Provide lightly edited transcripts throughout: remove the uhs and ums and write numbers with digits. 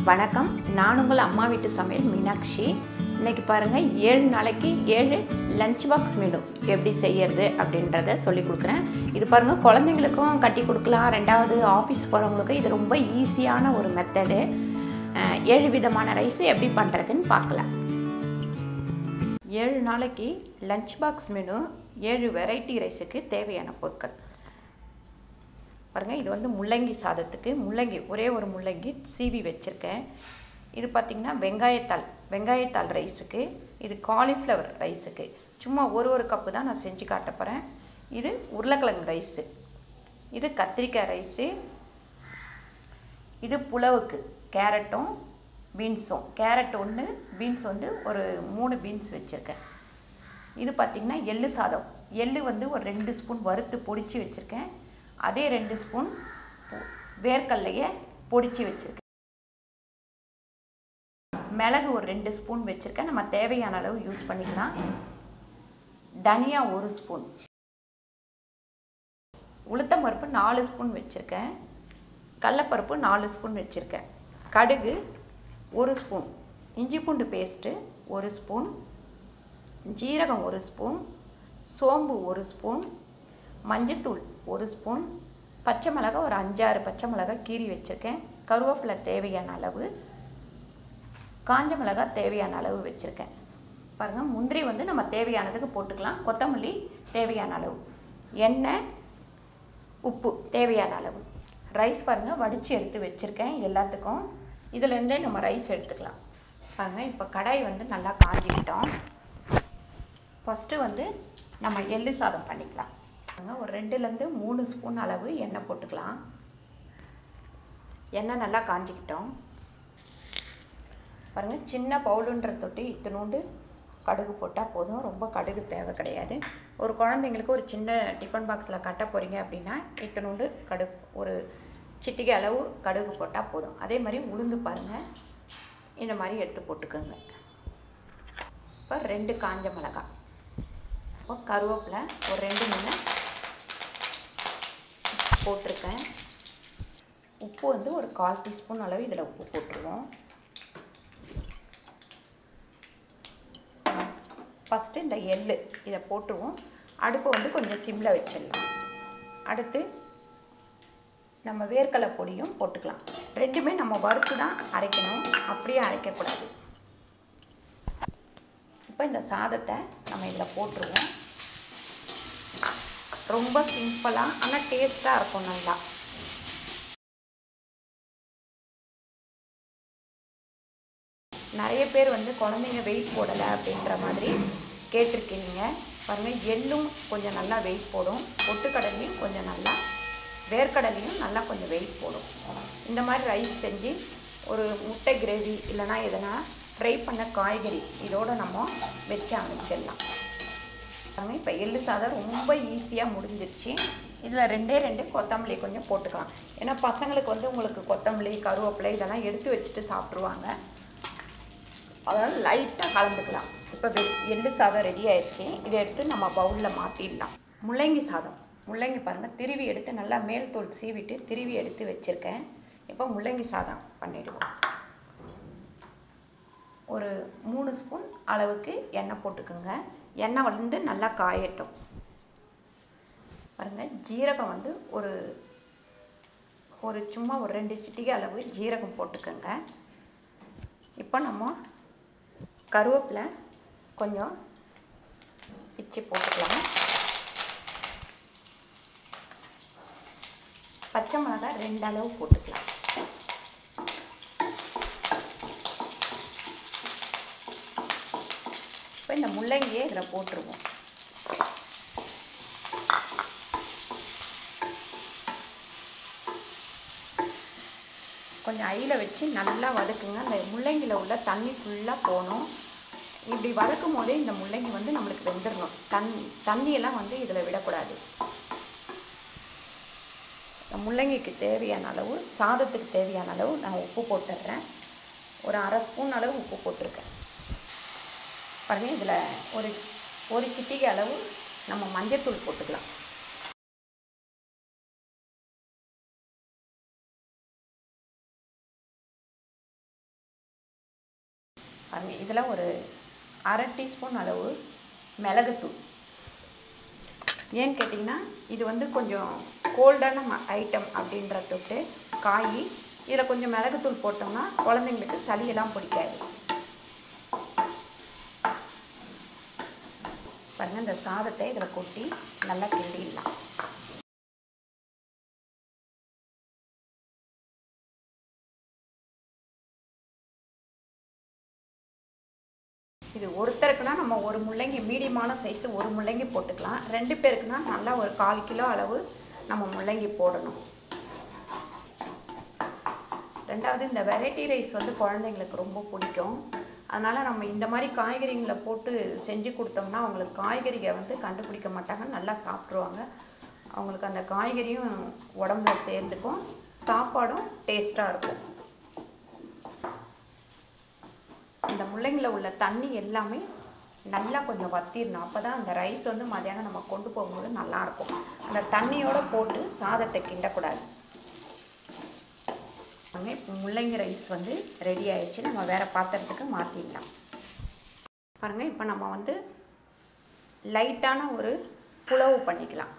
வணக்கம். நான் உங்கள் அம்மா வீட்டு சமையல் மீனாட்சி. இன்னைக்கு பாருங்கள், 7 நாளைக்கு 7 லஞ்ச் பாக்ஸ் மெனு எப்படி செய்யறது அப்படின்றத சொல்லி கொடுக்குறேன். இது பாருங்கள், குழந்தைங்களுக்கும் கட்டி கொடுக்கலாம். ரெண்டாவது ஆஃபீஸ் போகிறவங்களுக்கும் இது ரொம்ப ஈஸியான ஒரு மெத்தடு. 7 விதமான ரைஸ் எப்படி பண்ணுறதுன்னு பார்க்கலாம். 7 நாளைக்கு லஞ்ச் பாக்ஸ் மெனு 7 வெரைட்டி ரைஸுக்கு தேவையான பொருட்கள் பாருங்கள். இது வந்து முள்ளங்கி சாதத்துக்கு ஒரே ஒரு முள்ளங்கி சீவி வச்சுருக்கேன். இது பார்த்திங்கன்னா வெங்காயத்தாள் ரைஸுக்கு, இது காலிஃப்ளவர் ரைஸுக்கு. சும்மா ஒரு கப்பு தான் நான் செஞ்சு காட்ட போகிறேன். இது உருளைக்கிழங்கு ரைஸு, இது கத்திரிக்காய் ரைஸு, இது புலவுக்கு கேரட்டும் பீன்ஸும். கேரட் 1, பீன்ஸ் வந்து ஒரு 3 பீன்ஸ் வச்சுருக்கேன். இது பார்த்திங்கன்னா எள்ளு சாதம். எள்ளு வந்து ஒரு 2 ஸ்பூன் வறுத்து பொடிச்சு வச்சுருக்கேன். அதே 2 ஸ்பூன் வேர்க்கடலையை பொடிச்சு வச்சுருக்கேன். மிளகு ஒரு 2 ஸ்பூன் வச்சுருக்கேன். நம்ம தேவையான அளவு யூஸ் பண்ணிக்கலாம். தனியா 1 ஸ்பூன், உளுத்தம்பருப்பு 4 ஸ்பூன் வச்சுருக்கேன். கடலைப்பருப்பு 4 ஸ்பூன் வச்சுருக்கேன். கடுகு 1 ஸ்பூன், இஞ்சி பூண்டு பேஸ்ட்டு 1 ஸ்பூன், ஜீரகம் 1 ஸ்பூன், சோம்பு 1 ஸ்பூன், மஞ்சத்தூள் 1 ஸ்பூன், பச்சை மிளகாய் ஒரு 5-6 பச்சை மிளகாய் கீறி வச்சுருக்கேன். கருவேப்பிலை தேவையான அளவு, காஞ்ச மிளகாய் தேவையான அளவு வச்சுருக்கேன். பாருங்கள், முந்திரி வந்து நம்ம தேவையானதுக்கு போட்டுக்கலாம். கொத்தமல்லி தேவையான அளவு, எண்ணெய், உப்பு தேவையான அளவு. ரைஸ் பாருங்கள், வடித்து எடுத்து வச்சுருக்கேன் எல்லாத்துக்கும். இதிலேருந்தே நம்ம ரைஸ் எடுத்துக்கலாம். பாருங்கள், இப்போ கடாய் வந்து நல்லா காஞ்சிக்கிட்டோம். ஃபஸ்ட்டு வந்து நம்ம எள்ளு சாதம் பண்ணிக்கலாம். ஒரு 2லேருந்து 3 ஸ்பூன் அளவு எண்ணெய் போட்டுக்கலாம். எண்ணெய் நல்லா காஞ்சிக்கிட்டோம். பாருங்கள், சின்ன பவுலுன்ற தொட்டி இத்தினோண்டு கடுகு போட்டால் போதும். ரொம்ப கடுகு தேவை கிடையாது. ஒரு குழந்தைங்களுக்கு ஒரு சின்ன டிஃபன் பாக்ஸில் கட்ட போகிறீங்க அப்படின்னா இத்தினோண்டு கடுகு, ஒரு சிட்டிகை அளவு கடுகு போட்டால் போதும். அதே மாதிரி உளுந்து பாருங்கள், இந்த மாதிரி எடுத்து போட்டுக்கோங்க. இப்போ 2 காஞ்ச மிளகாய், இப்போ கருவேப்பிலை ஒரு 2 போட்டிருக்கேன். உப்பு வந்து ஒரு 1/4 டீஸ்பூன் அளவு இதில் உப்பு போட்டுருவோம். ஃபஸ்ட்டு இந்த எள்ளு இதை போட்டுருவோம். அடுப்பை வந்து கொஞ்சம் சிம்மில் வச்சிடலாம். அடுத்து நம்ம வேர்க்கடலை பொடியும் போட்டுக்கலாம். ரெண்டுமே நம்ம வறுத்து தான் அரைக்கணும், அப்படியே அரைக்கக்கூடாது. இப்போ இந்த சாதத்தை நம்ம இதில் போட்டுருவோம். ரொம்ப சிம்பிளாக ஆனால் டேஸ்ட்டாக இருக்கும். நல்லா நிறைய பேர் வந்து குழந்தைங்க வெயிட் போடலை அப்படின்ற மாதிரி கேட்டிருக்கீங்க. பாருங்கள், எள்ளும் கொஞ்சம் நல்லா வெயிட் போடும், பொட்டுக்கடலையும் கொஞ்சம் நல்லா, வேர்க்கடலையும் நல்லா கொஞ்சம் வெயிட் போடும். இந்த மாதிரி ரைஸ் செஞ்சு ஒரு முட்டை கிரேவி இல்லைனா எதனா ஃப்ரை பண்ண காய்கறி இதோடு நம்ம வச்சு அமைச்சிடலாம். இப்போ எள்ளு சாதம் ரொம்ப ஈஸியாக முடிஞ்சிருச்சு. இதில் 2 கொத்தமல்லி கொஞ்சம் போட்டுக்கலாம். ஏன்னா பசங்களுக்கு வந்து உங்களுக்கு கொத்தமல்லி, கருவேப்பிலை இதெல்லாம் எடுத்து வச்சுட்டு சாப்பிட்ருவாங்க. அதனால் லைட்டாக கலந்துக்கலாம். இப்போ எள்ளு சாதம் ரெடி ஆயிடுச்சு. இதை எடுத்து நம்ம பவுலில் மாற்றிடலாம். முள்ளங்கி சாதம், முள்ளங்கி பாருங்கள், திருவி எடுத்து நல்லா மேல் தோல் சீவிட்டு திருவி எடுத்து வச்சுருக்கேன். இப்போ முள்ளங்கி சாதம் பண்ணிவிடுவோம். ஒரு 3 ஸ்பூன் அளவுக்கு எண்ணெய் போட்டுக்கோங்க. எண்ணெய் வந்து நல்லா காயட்டும். பாருங்கள், ஜீரகம் வந்து ஒரு சும்மா ஒரு 2 சிட்டிகை அளவு ஜீரகம் போட்டுக்கோங்க. இப்போ நம்ம கருவேப்பிலை கொஞ்சம் பிச்சு போட்டுக்கலாம். பச்சை மிளகாய் 2 அளவு போட்டுக்கலாம். இப்போ இந்த முள்ளங்கியை இதில் போட்டுருவோம். கொஞ்சம் ஐயில் வச்சு நல்லா வதக்குங்க. அந்த முள்ளங்கியில் உள்ள தண்ணி ஃபுல்லாக போகணும். இப்படி வதக்கும் போதே இந்த முள்ளங்கி வந்து நம்மளுக்கு வெந்துடணும். தண்ணியெல்லாம் வந்து இதில் விடக்கூடாது. முள்ளங்கிக்கு தேவையான அளவு, சாதத்துக்கு தேவையான அளவு நான் உப்பு போட்டுடுறேன். ஒரு 1/2 ஸ்பூன் அளவு உப்பு போட்டிருக்கேன். பாருங்கள், இதில் ஒரு சிட்டிகை அளவு நம்ம மஞ்சத்தூள் போட்டுக்கலாம். பாருங்கள், இதில் ஒரு அரை டீஸ்பூன் அளவு மிளகுத்தூள். ஏன்னு கேட்டிங்கன்னா இது வந்து கொஞ்சம் கோல்டான ஐட்டம் அப்படின்றதுக்கு காய் இதில் கொஞ்சம் மிளகுத்தூள் போட்டோம்னா குழந்தைங்களுக்கு சளியெல்லாம் பிடிக்காது. பாருங்கள், இந்த சாதத்தை இதில் கொட்டி நல்லா கிண்டிடலாம். இது ஒருத்தருக்குனா நம்ம ஒரு முள்ளங்கி மீடியமான சைஸு ஒரு முள்ளங்கி போட்டுக்கலாம். 2 பேருக்குனா நல்லா ஒரு 1/4 கிலோ அளவு நம்ம முள்ளங்கி போடணும். ரெண்டாவது, இந்த வெரைட்டி ரைஸ் வந்து குழந்தைங்களுக்கு ரொம்ப பிடிக்கும். அதனால் நம்ம இந்த மாதிரி காய்கறிகளை போட்டு செஞ்சு கொடுத்தோம்னா அவங்களுக்கு காய்கறியை வந்து கண்டுபிடிக்க மாட்டாங்க, நல்லா சாப்பிட்ருவாங்க. அவங்களுக்கு அந்த காய்கறியும் உடம்புல சேர்ந்துக்கும், சாப்பாடும் டேஸ்ட்டாக இருக்கும். இந்த முள்ளங்கியில் உள்ள தண்ணி எல்லாமே நல்லா கொஞ்சம் வத்திடணும். அப்போ தான் அந்த ரைஸ் வந்து மதியானம் நம்ம கொண்டு போகும்போது நல்லாயிருக்கும். அந்த தண்ணியோடு போட்டு சாதத்தை கிண்டக்கூடாது. இப்போ முள்ளங்கி ரைஸ் வந்து ரெடி ஆயிடுச்சு. நம்ம வேறு பாத்திரத்துக்கு மாற்றிடலாம். பாருங்கள், இப்போ நம்ம வந்து லைட்டான ஒரு புலவு பண்ணிக்கலாம்.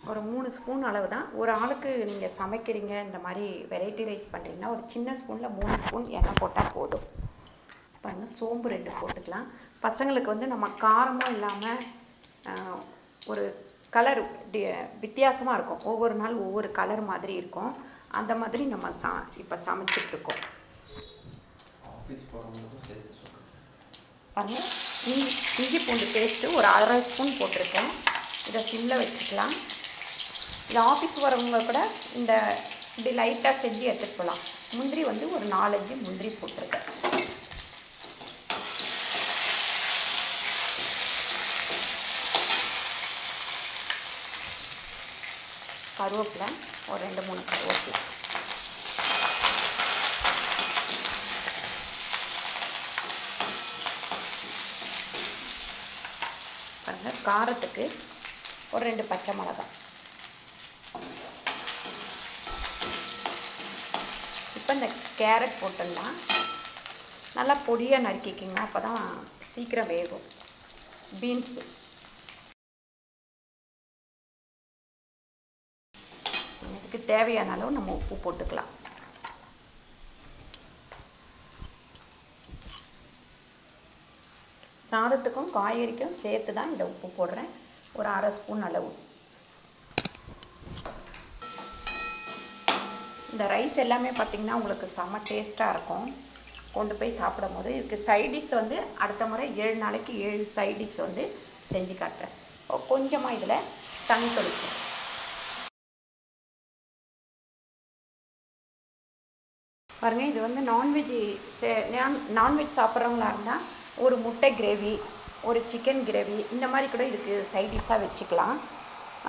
ஒரு 3 ஸ்பூன் அளவு தான். ஒரு ஆளுக்கு நீங்கள் சமைக்கிறீங்க, இந்த மாதிரி வெரைட்டி ரைஸ் பண்ணுறீங்கன்னா ஒரு சின்ன ஸ்பூனில் 3 ஸ்பூன் எண்ணெய் போட்டால் போதும். பாருங்கள், சோம்பு 2 போட்டுக்கலாம். பசங்களுக்கு வந்து நம்ம காரமும் இல்லாமல் ஒரு கலர் வித்தியாசமாக இருக்கும். ஒவ்வொரு நாள் ஒவ்வொரு கலர் மாதிரி இருக்கும். அந்த மாதிரி நம்ம இப்போ சமைச்சிட்ருக்கோம். பாருங்கள், இஞ்சி பூண்டு பேஸ்ட்டு ஒரு 1/2 ஸ்பூன் போட்டிருக்கேன். இதை சிம்மில் வச்சுக்கலாம். இது ஆஃபீஸ் வரவங்க கூட இந்த இப்படி லைட்டாக செஞ்சு எடுத்துகிட்டு போகலாம். முந்திரி வந்து ஒரு 4-5 முந்திரி போட்டிருக்கேன். கருவேப்பிலை ஒரு 2-3 கருவேப்பிலை. பாருங்கள், காரத்துக்கு ஒரு 2 பச்சை மிளகாய். இப்போ இந்த கேரட் போட்டுடலாம். நல்லா பொடியாக நறுக்கிக்கிங்க, அப்போ தான் சீக்கிரம் வேகும். பீன்ஸு இதுக்கு தேவையான அளவு நம்ம உப்பு போட்டுக்கலாம். சாதத்துக்கும் காய்கறிக்கும் சேர்த்து தான் இதை உப்பு போடுறேன். ஒரு 1/2 ஸ்பூன் அளவு. இந்த ரைஸ் எல்லாமே பார்த்திங்கன்னா உங்களுக்கு செம்ம டேஸ்ட்டாக இருக்கும். கொண்டு போய் சாப்பிடும் போது இதுக்கு சைடிஷ் வந்து அடுத்த முறை 7 நாளைக்கு 7 சைடிஷ் வந்து செஞ்சு காட்டுறேன். கொஞ்சமாக இதில் தண்ணி தொளிச்சு. பாருங்கள், இது வந்து நான்வெஜ் சாப்பிட்றவங்களா இருந்தால் ஒரு முட்டை கிரேவி, ஒரு சிக்கன் கிரேவி இந்த மாதிரி கூட இதுக்கு சைடிஷ்ஷாக வச்சுக்கலாம்.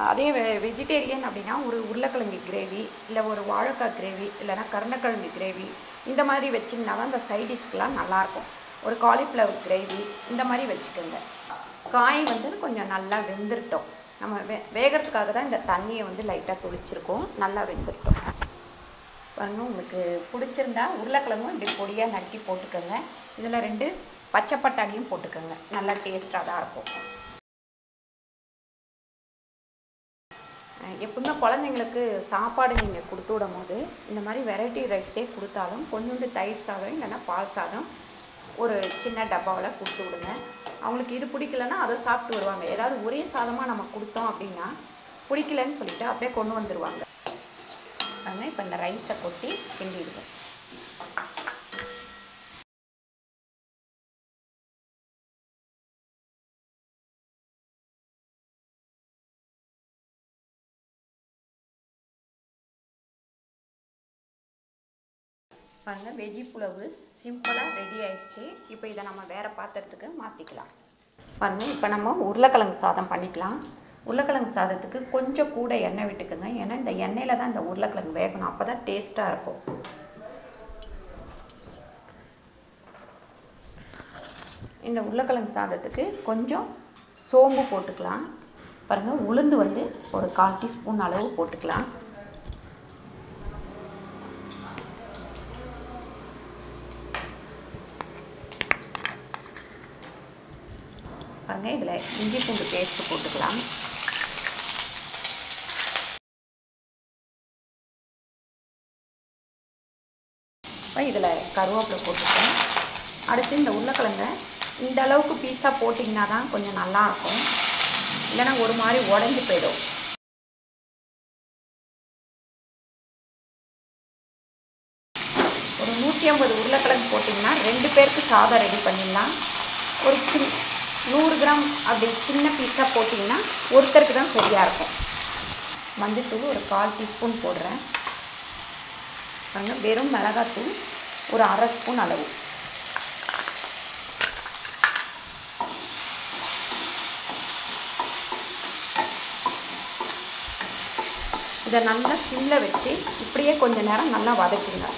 அதே வெஜிடேரியன் அப்படின்னா ஒரு உருளைக்கிழங்கு கிரேவி, இல்லை ஒரு வாழைக்காய் கிரேவி, இல்லைனா கருணக்கிழங்கு கிரேவி இந்த மாதிரி வச்சிங்கன்னா தான் அந்த சைடிஷ்க்கெலாம் நல்லாயிருக்கும். ஒரு காலிஃப்ளவர் கிரேவி இந்த மாதிரி வச்சுக்கோங்க. காய் வந்து கொஞ்சம் நல்லா வெந்துருட்டோம். நம்ம வேகிறதுக்காக தான் இந்த தண்ணியை வந்து லைட்டாக தொளிச்சிருக்கோம். நல்லா வெந்துருட்டோம். பாருங்கள், உங்களுக்கு பிடிச்சிருந்தா உருளைக்கிழங்கும் இப்படி பொடியாக நறுக்கி போட்டுக்கோங்க. இதில் 2 பச்சை பட்டாணியும் போட்டுக்கோங்க. நல்லா டேஸ்ட்டாக தான் இருக்கும். எப்பவுமே குழந்தைங்களுக்கு சாப்பாடு நீங்கள் கொடுத்து விடும் போது இந்த மாதிரி வெரைட்டி ரைஸே கொடுத்தாலும் கொஞ்சோண்டு தயிர் சாதம் இல்லைன்னா பால் சாதம் ஒரு சின்ன டப்பாவில் கொடுத்து விடுங்க. அவங்களுக்கு இது பிடிக்கலன்னா அதை சாப்பிட்டு வருவாங்க. ஏதாவது ஒரே சாதமாக நம்ம கொடுத்தோம் அப்படின்னா பிடிக்கலன்னு சொல்லிவிட்டு அப்படியே கொண்டு வந்துடுவாங்க. அதனால் இப்போ இந்த ரைஸை கொட்டி கிண்டிடுவோம். பாருங்கள், வெஜ்ஜி புலவு சிம்பிளாக ரெடி ஆயிடுச்சு. இப்போ இதை நம்ம வேறு பாத்திரத்துக்கு மாற்றிக்கலாம். பாருங்கள், இப்போ நம்ம உருளைக்கிழங்கு சாதம் பண்ணிக்கலாம். உருளைக்கிழங்கு சாதத்துக்கு கொஞ்சம் கூட எண்ணெய் விட்டுக்குங்க. ஏன்னா இந்த எண்ணெயில் தான் இந்த உருளைக்கிழங்கு வேகணும். அப்போ தான் டேஸ்ட்டாக இருக்கும். இந்த உருளைக்கிழங்கு சாதத்துக்கு கொஞ்சம் சோம்பு போட்டுக்கலாம். பாருங்கள், உளுந்து வந்து ஒரு 1/4 டீஸ்பூன் அளவு போட்டுக்கலாம். பாருங்கள், இதில் இஞ்சி பூண்டு பேஸ்ட்டு போட்டுக்கலாம். இப்போ இதில் கருவேப்பிலை போட்டுக்கலாம். அடுத்து இந்த உருளைக்கிழங்க இந்த அளவுக்கு பீஸாக போட்டிங்கன்னா தான் கொஞ்சம் நல்லாயிருக்கும், இல்லைன்னா ஒரு மாதிரி உடஞ்சி போயிடும். ஒரு 150 உருளைக்கிழங்கு போட்டிங்கன்னா 2 பேருக்கு சாதம் ரெடி பண்ணிடலாம். ஒரு 100 கிராம் அப்படி சின்ன பீஸாக போட்டிங்கன்னா ஒருத்தருக்கு தான் சரியாக இருக்கும். மஞ்சள்தூள் ஒரு 1/4 டீஸ்பூன் போடுறேன். வெறும் மிளகாத்தூள் ஒரு 1/2 ஸ்பூன் அளவு. இதை நல்லா சிம்மில் வச்சு இப்படியே கொஞ்சம் நேரம் நல்லா வதக்குங்க.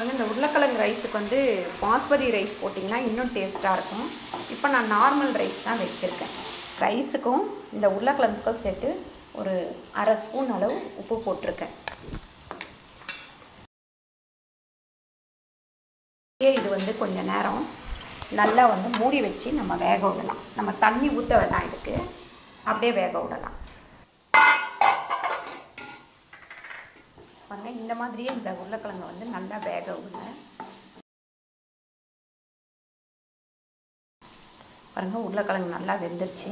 இந்த உருளைக்கிழங்கு ரைஸுக்கு பாஸ்மதி ரைஸ் போட்டிங்கன்னா இன்னும் டேஸ்ட்டாக இருக்கும். இப்போ நான் நார்மல் ரைஸ் தான் வச்சுருக்கேன். ரைஸுக்கும் இந்த உருளைக்கிழங்குக்கும் சேர்த்து ஒரு 1/2 ஸ்பூன் அளவு உப்பு போட்டிருக்கேன். இது கொஞ்சம் நேரம் நல்லா மூடி வச்சு நம்ம வேக விடலாம். நம்ம தண்ணி ஊற்ற வேண்டாம், இதுக்கு அப்படியே வேக விடலாம். பாருங்கள், இந்த மாதிரியே இந்த உருளைக்கிழங்கு நல்லா வேக விடுங்க. பாருங்கள், உருளைக்கிழங்கு நல்லா வெந்துருச்சு.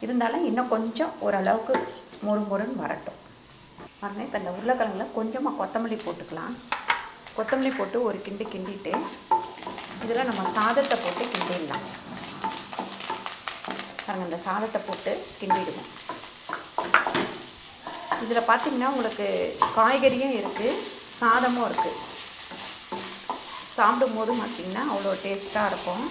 இருந்தாலும் இன்னும் கொஞ்சம் ஓரளவுக்கு மொறுமொறுன்னு வரட்டும். பாருங்கள், இப்போ இந்த உருளைக்கிழங்குல கொஞ்சமாக கொத்தமல்லி போட்டுக்கலாம். கொத்தமல்லி போட்டு ஒரு கிண்டிட்டு இதில் நம்ம சாதத்தை போட்டு கிண்டிடலாம். பாருங்கள், இந்த சாதத்தை போட்டு கிண்டிடுவோம். இதில் பார்த்திங்கன்னா உங்களுக்கு காய்கறியும் இருக்குது, சாதமும் இருக்குது. சாப்பிடும்போது பார்த்திங்கன்னா அவ்வளோ டேஸ்ட்டாக இருக்கும்.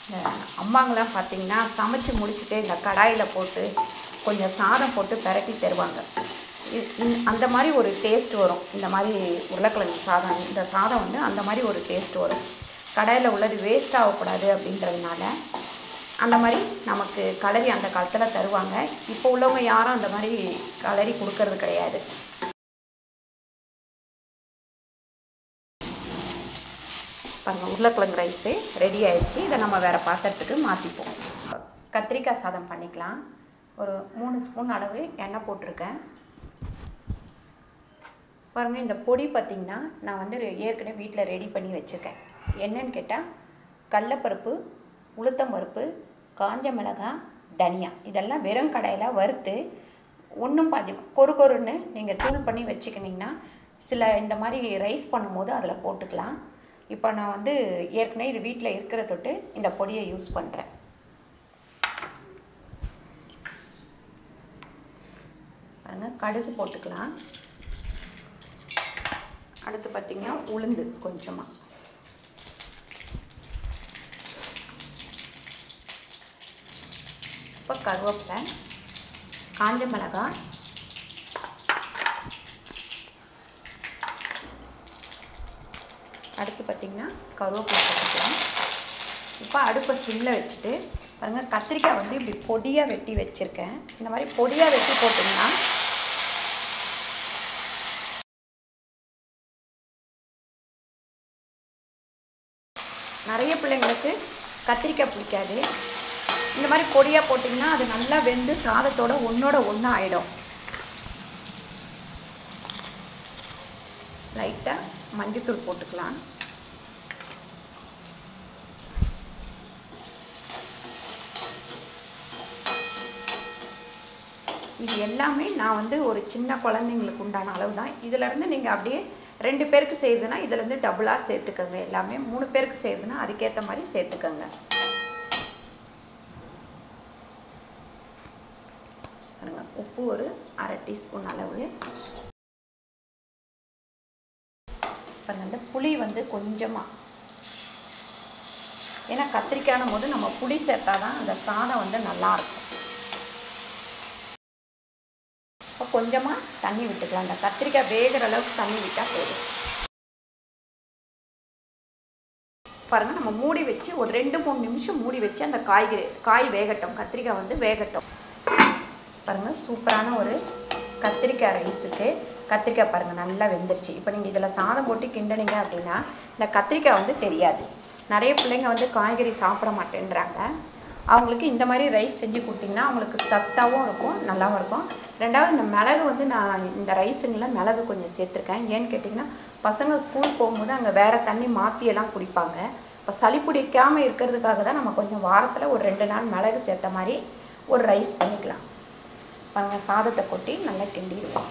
இந்த அம்மாங்களாம் பார்த்திங்கன்னா சமைச்சு முடிச்சுட்டு இந்த கடாயில் போட்டு கொஞ்சம் சாதம் போட்டு பிரட்டி தருவாங்க. அந்த மாதிரி ஒரு டேஸ்ட் வரும். இந்த மாதிரி உருளைக்கிழங்கு சாதம், இந்த சாதம் அந்த மாதிரி ஒரு டேஸ்ட் வரும். கடாயில் உள்ளது வேஸ்ட் ஆகக்கூடாது அப்படின்றதுனால அந்த மாதிரி நமக்கு கலரி அந்த காலத்தில் தருவாங்க. இப்போ உள்ளவங்க யாரும் அந்த மாதிரி கலரி கொடுக்கறது கிடையாது. பாருங்கள், உருளைக்கிழங்கு ரைஸு ரெடி ஆயிடுச்சு. இதை நம்ம வேறு பாத்திரத்துக்கு மாற்றிப்போம். கத்திரிக்காய் சாதம் பண்ணிக்கலாம். ஒரு 3 ஸ்பூன் அளவு எண்ணெய் போட்டிருக்கேன். பாருங்கள், இந்த பொடி பார்த்திங்கன்னா நான் ஏற்கனவே வீட்டில் ரெடி பண்ணி வச்சுருக்கேன். என்னன்னு கேட்டால் கடலைப்பருப்பு, உளுத்தம்பருப்பு, காஞ்ச மிளகாய், தனியா இதெல்லாம் வெறும் கடாயில் வறுத்து ஒன்றும் பாதி கொருன்னு நீங்கள் தூள் பண்ணி வச்சுக்கிட்டிங்கன்னா சில இந்த மாதிரி ரைஸ் பண்ணும்போது அதில் போட்டுக்கலாம். இப்போ நான் ஏற்கனவே இது வீட்டில் இருக்கிற தொட்டு இந்த பொடியை யூஸ் பண்ணுறேன். பாருங்கள், கடுகு போட்டுக்கலாம். அடுத்து பார்த்திங்கன்னா உளுந்து கொஞ்சமாக, இப்போ கருவேப்பிலை, காஞ்ச மிளகாய், அடுத்து பார்த்திங்கன்னா கருவேப்பிலை போட்டுக்கலாம். இப்போ அடுப்பை சிம்மில் வச்சுட்டு பாருங்கள், கத்திரிக்காய் இப்படி பொடியாக வெட்டி வச்சுருக்கேன். இந்த மாதிரி பொடியாக வெட்டி போட்டிங்கன்னா நிறைய பிள்ளைங்களுக்கு கத்திரிக்காய் பிடிக்காது. இந்த மாதிரி பொடியாக போட்டிங்கன்னா அது நல்லா வெந்து சாதத்தோட ஒன்றோட ஒன்று ஆகிடும். லைட்டாக மஞ்சள்தூள் போட்டுக்கலாம். இது எல்லாமே நான் ஒரு சின்ன குழந்தைங்களுக்கு உண்டான அளவு தான். இதிலேருந்து நீங்கள் அப்படியே 2 பேருக்கு செய்யுதுன்னா இதிலேருந்து டபுளாக சேர்த்துக்கோங்க. எல்லாமே 3 பேருக்கு செய்யுதுன்னா அதுக்கேற்ற மாதிரி சேர்த்துக்கோங்க. உப்பு ஒரு 1/2 டீஸ்பூன் அளவு. பாருங்க, புளி கொஞ்சமாக, ஏன்னா கத்திரிக்காயும் போது நம்ம புளி சேர்த்தா தான் அந்த சாதம் நல்லாயிருக்கும். இப்போ கொஞ்சமாக தண்ணி விட்டுக்கலாம். அந்த கத்திரிக்காய் வேகிற அளவுக்கு தண்ணி விட்டால் போதும். பாருங்கள், நம்ம மூடி வச்சு ஒரு 2-3 நிமிஷம் மூடி வச்சு அந்த காய் வேகட்டும். கத்திரிக்காய் வேகட்டும். பாருங்கள், சூப்பரான ஒரு கத்திரிக்காய் ரைஸுக்கு கத்திரிக்காய் பாருங்கள் நல்லா வெந்துருச்சு. இப்போ நீங்கள் இதில் சாதம் போட்டு கிண்டினீங்க அப்படின்னா இந்த கத்திரிக்காய் வந்து தெரியாது. நிறைய பிள்ளைங்க வந்து காய்கறி சாப்பிட மாட்டேன்றாங்க. அவங்களுக்கு இந்த மாதிரி ரைஸ் செஞ்சு கொடுத்திங்கன்னா அவங்களுக்கு சத்தாகவும் இருக்கும், நல்லாவும் இருக்கும். ரெண்டாவது இந்த மிளகு வந்து நான் இந்த ரைஸுங்களில் மிளகு கொஞ்சம் சேர்த்துருக்கேன். ஏன்னு கேட்டிங்கன்னா பசங்க ஸ்கூல் போகும்போது அங்கே வேறு தண்ணி மாற்றியெல்லாம் குடிப்பாங்க. இப்போ சளி பிடிக்காமல் இருக்கிறதுக்காக தான் நம்ம கொஞ்சம் வாரத்தில் ஒரு 2 நாள் மிளகு சேர்த்த மாதிரி ஒரு ரைஸ் பண்ணிக்கலாம். பாருங்கள், சாதத்தை கொட்டி நல்லா கிண்டிடுவோம்.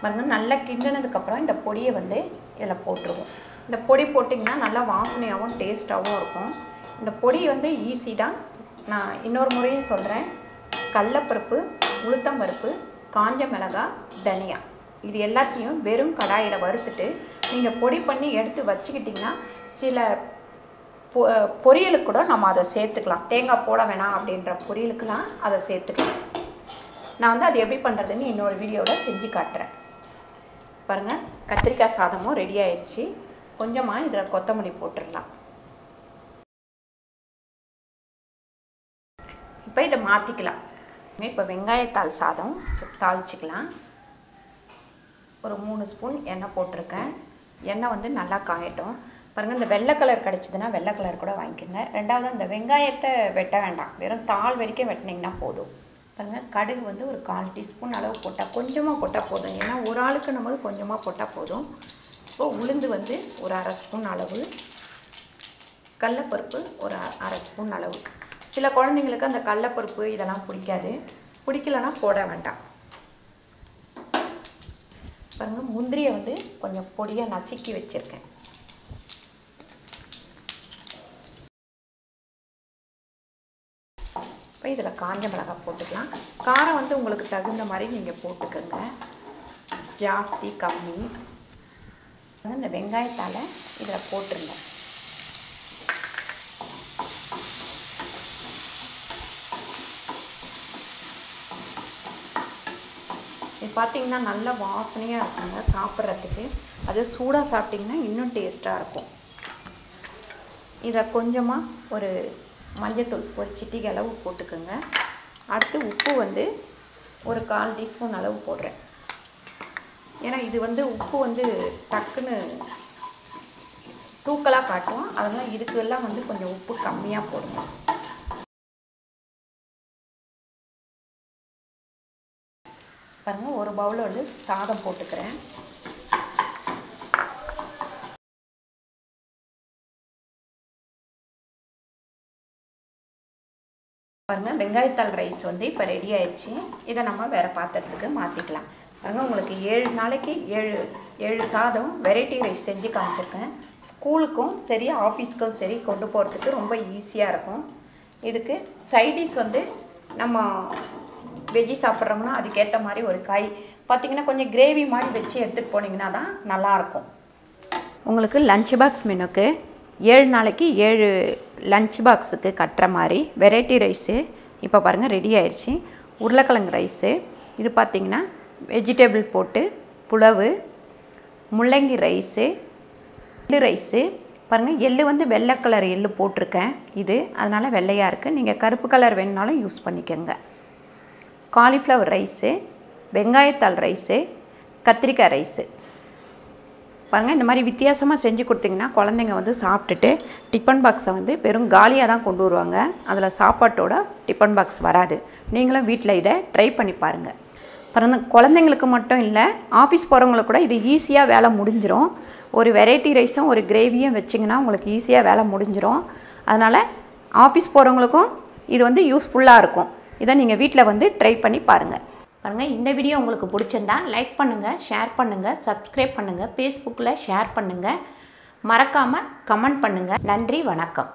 பாருங்கள், நல்லா கிண்டினதுக்கப்புறம் இந்த பொடியை வந்து இதில் போட்டுருவோம். இந்த பொடி போட்டிங்கன்னா நல்லா வாசனையாகவும் டேஸ்ட்டாகவும் இருக்கும். இந்த பொடி வந்து ஈஸி தான். நான் இன்னொரு முறையும் சொல்கிறேன். கடலைப்பருப்பு, உளுத்தம்பருப்பு, காஞ்ச மிளகாய், தனியா இது எல்லாத்தையும் வெறும் கடாயில் வறுத்துட்டு நீங்கள் பொடி பண்ணி எடுத்து வச்சுக்கிட்டிங்கன்னா சில பொரியலுக்கு கூட நம்ம அதை சேர்த்துக்கலாம். தேங்காய் போட வேணாம் அப்படின்ற பொரியலுக்குலாம் அதை சேர்த்துக்கலாம். நான் வந்து அது எப்படி பண்ணுறதுன்னு இன்னொரு வீடியோவில் செஞ்சு காட்டுறேன். பாருங்கள், கத்திரிக்காய் சாதமும் ரெடி ஆயிடுச்சு. கொஞ்சமாக இதில் கொத்தமல்லி போட்டுடலாம். இப்போ இதை மாற்றிக்கலாம். இப்போ வெங்காயத்தாள் சாதம் தாளிச்சிக்கலாம். ஒரு 3 ஸ்பூன் எண்ணெய் போட்டிருக்கேன். எண்ணெய் வந்து நல்லா காயட்டும். பாருங்கள், இந்த வெள்ளை கலர் கிடச்சிதுன்னா வெள்ளை கலர் கூட வாங்கிக்கோங்க. ரெண்டாவது இந்த வெங்காயத்தை வெட்ட வேண்டாம், வெறும் தாள் வரைக்கும் வெட்டினீங்கன்னா போதும். பாருங்கள், கடுகு வந்து ஒரு 1/4 டீஸ்பூன் அளவு போட்டால் கொஞ்சமாக போட்டால் போதும். ஏன்னா ஒரு ஆளுக்குன்னும் போது கொஞ்சமாக போட்டால் போதும். இப்போ உளுந்து வந்து ஒரு 1/2 ஸ்பூன் அளவு, கடலைப்பருப்பு ஒரு 1/2 ஸ்பூன் அளவு. சில குழந்தைங்களுக்கு அந்த கடலைப்பருப்பு இதெல்லாம் பிடிக்காது, பிடிக்கலன்னா போட வேண்டாம். பாருங்கள், முந்திரியை வந்து கொஞ்சம் பொடியாக நசுக்கி வச்சுருக்கேன். இப்போ இதில் காஞ்ச மிளகாய் போட்டுக்கலாம். காரம் வந்து உங்களுக்கு தகுந்த மாதிரி நீங்கள் போட்டுக்கோங்க, ஜாஸ்தி கம்மி. இந்த வெங்காயத்தால் இதில் போட்டுருங்க. இது பார்த்திங்கன்னா நல்ல வாசனையாக இருக்குங்க சாப்பிட்றதுக்கு. அது சூடாக சாப்பிட்டிங்கன்னா இன்னும் டேஸ்ட்டாக இருக்கும். இதில் கொஞ்சமாக ஒரு மஞ்சத்தூள் ஒரு சிட்டிகை அளவு போட்டுக்கோங்க. அடுத்து உப்பு வந்து ஒரு 1/4 டீஸ்பூன் அளவு போடுறேன். ஏன்னா இது வந்து உப்பு வந்து டக்குன்னு தூக்கலாக காட்டும். அதனால் இதுக்கெல்லாம் வந்து கொஞ்சம் உப்பு கம்மியாக போடுங்க. பாருங்கள், ஒரு பவுலில் வந்து சாதம் போட்டுக்கிறேன். பாருங்கள், வெங்காயத்தாள் ரைஸ் வந்து இப்போ ரெடி ஆயிடுச்சு. இதை நம்ம வேறு பாத்திரத்துக்கு மாற்றிக்கலாம். பாருங்கள், உங்களுக்கு 7 நாளைக்கு 7 சாதம் வெரைட்டி ரைஸ் செஞ்சு காமிச்சிருக்கேன். ஸ்கூலுக்கும் சரி ஆஃபீஸ்க்கும் சரி கொண்டு போகிறதுக்கு ரொம்ப ஈஸியாக இருக்கும். இதுக்கு சைடிஷ் வந்து நம்ம வெஜ்ஜி சாப்பிட்றோம்னா அதுக்கேற்ற மாதிரி ஒரு காய் பார்த்திங்கன்னா கொஞ்சம் கிரேவி மாதிரி வச்சு எடுத்துகிட்டு போனீங்கன்னா தான் நல்லாயிருக்கும். உங்களுக்கு லஞ்ச் பாக்ஸ் மெனுக்கு 7 நாளைக்கு 7 லஞ்ச் பாக்ஸுக்கு கட்டுற மாதிரி வெரைட்டி ரைஸு இப்போ பாருங்கள் ரெடி ஆயிடுச்சு. உருளைக்கிழங்கு ரைஸு, இது பார்த்திங்கன்னா வெஜிடபிள் போட்டு புலவு, முள்ளங்கி ரைஸு, எள்ளு ரைஸு. பாருங்கள், எள்ளு வந்து வெள்ளை கலர் எள்ளு போட்டிருக்கேன். இது அதனால் வெள்ளையாக இருக்குது. நீங்கள் கருப்பு கலர் வேணுனாலும் யூஸ் பண்ணிக்கோங்க. காலிஃப்ளவர் ரைஸு, வெங்காயத்தாள் ரைஸு, கத்திரிக்காய் ரைஸு. பாருங்கள், இந்த மாதிரி வித்தியாசமாக செஞ்சு கொடுத்திங்கன்னா குழந்தைங்க வந்து சாப்பிட்டுட்டு டிஃபன் பாக்ஸை வந்து வெறும் காலியாக தான் கொண்டு வருவாங்க. அதில் சாப்பாட்டோட டிஃபன் பாக்ஸ் வராது. நீங்களும் வீட்டில் இதை ட்ரை பண்ணி பாருங்கள். பாருங்கள், குழந்தைங்களுக்கு மட்டும் இல்லை, ஆஃபீஸ் போகிறவங்களுக்கு கூட இது ஈஸியாக வேலை முடிஞ்சிடும். ஒரு வெரைட்டி ரைஸும் ஒரு கிரேவியும் வச்சிங்கன்னா உங்களுக்கு ஈஸியாக வேலை முடிஞ்சிடும். அதனால் ஆஃபீஸ் போகிறவங்களுக்கும் இது வந்து யூஸ்ஃபுல்லாக இருக்கும். இதை நீங்கள் வீட்டில் வந்து ட்ரை பண்ணி பாருங்கள். பாருங்கள், இந்த வீடியோ உங்களுக்கு பிடிச்சிருந்தா லைக் பண்ணுங்கள், ஷேர் பண்ணுங்கள், சப்ஸ்கிரைப் பண்ணுங்கள், ஃபேஸ்புக்கில் ஷேர் பண்ணுங்கள், மறக்காமல் கமெண்ட் பண்ணுங்கள். நன்றி, வணக்கம்.